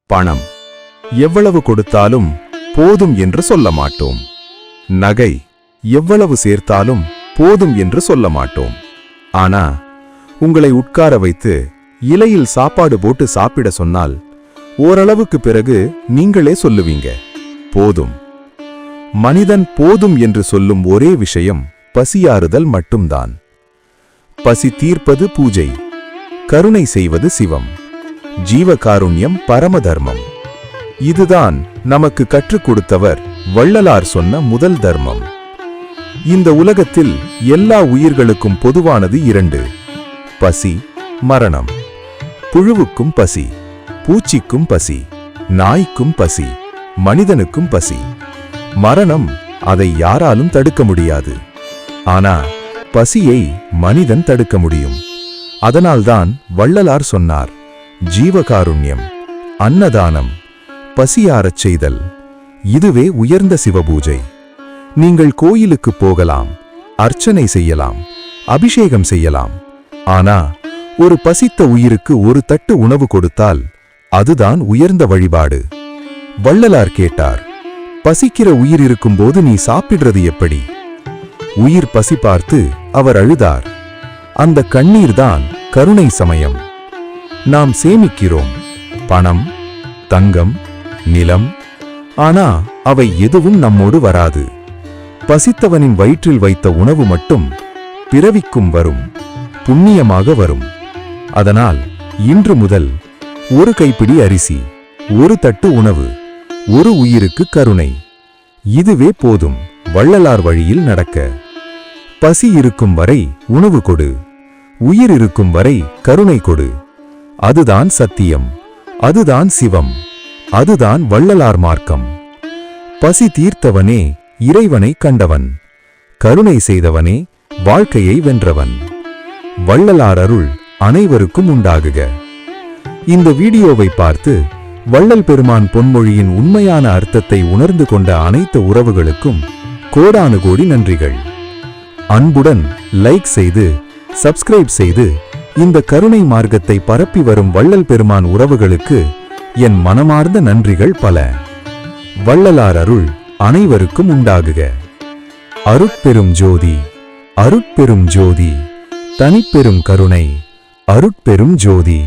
பணம் எவ்வளவு கொடுத்தாலும் போதும் என்று சொல்ல மாட்டோம். நகை எவ்வளவு சேர்த்தாலும் போதும் என்று சொல்ல மாட்டோம். ஆனா உங்களை உட்கார வைத்து இலையில் சாப்பாடு போட்டு சாப்பிட சொன்னால் ஓரளவுக்கு பிறகு நீங்களே சொல்லுவீங்க, போதும். மனிதன் போதும் என்று சொல்லும் ஒரே விஷயம் பசியாறுதல் மட்டும்தான். பசி தீர்ப்பது பூஜை, கருணை செய்வது சிவம், ஜீவகாருண்யம் பரமதர்மம். இதுதான் நமக்கு கற்றுக் கொடுத்தவர் வள்ளலார் சொன்ன முதல் தர்மம். இந்த உலகத்தில் எல்லா உயிர்களுக்கும் பொதுவானது இரண்டு: பசி, மரணம். புழுவுக்கும் பசி, பூச்சிக்கும் பசி, நாய்க்கும் பசி, மனிதனுக்கும் பசி. மரணம் அதை யாராலும் தடுக்க முடியாது. ஆனா பசியை மனிதன் தடுக்க முடியும். அதனால்தான் வள்ளலார் சொன்னார், ஜீவகாருண்யம், அன்னதானம், பசியாரச் செய்தல். இதுவே உயர்ந்த சிவபூஜை. நீங்கள் கோயிலுக்கு போகலாம், அர்ச்சனை செய்யலாம், அபிஷேகம் செய்யலாம். ஆனா ஒரு பசித்த உயிருக்கு ஒரு தட்டு உணவு கொடுத்தால் அதுதான் உயர்ந்த வழிபாடு. வள்ளலார் கேட்டார், பசிக்கிற உயிர் இருக்கும்போது நீ சாப்பிடுறது எப்படி? உயிர் பசி பார்த்து அவர் அழுதார். அந்த கண்ணீர்தான் கருணை சமயம். நாம் சேமிக்கிறோம் பணம், தங்கம், நிலம். ஆனா அவை எதுவும் நம்மோடு வராது. பசித்தவனின் வயிற்றில் வைத்த உணவு மட்டும் பிறவிக்கும் வரும், புண்ணியமாக வரும். அதனால் இன்று முதல் ஒரு கைப்பிடி அரிசி, ஒரு தட்டு உணவு, ஒரு உயிருக்கு கருணை. இதுவே போதும் வள்ளலார் வழியில் நடக்க. பசி இருக்கும் வரை உணவு கொடு, உயிர் இருக்கும் வரை கருணை கொடு. அதுதான் சத்தியம், அதுதான் சிவம், அதுதான் வள்ளலார் மார்க்கம். பசி தீர்த்தவனே இறைவனை கண்டவன், கருணை செய்தவனே வாழ்க்கையை வென்றவன். வள்ளலார் அருள் அனைவருக்கும் உண்டாகுக. இந்த வீடியோவை பார்த்து வள்ளல் பெருமான் பொன்மொழியின் உண்மையான அர்த்தத்தை உணர்ந்து கொண்ட அனைத்து உறவுகளுக்கும் கோடானு கோடி நன்றிகள். அன்புடன் லைக் செய்து சப்ஸ்கிரைப் செய்து இந்த கருணை மார்க்கத்தை பரப்பி வரும் வள்ளல் பெருமான் உறவுகளுக்கு என் மனமார்ந்த நன்றிகள் பல. வள்ளலார் அருள் அனைவருக்கும் உண்டாகுக. அருட்பெரும் ஜோதி, அருட்பெரும் ஜோதி, தனிப்பெரும் கருணை, அருட்பெரும் ஜோதி.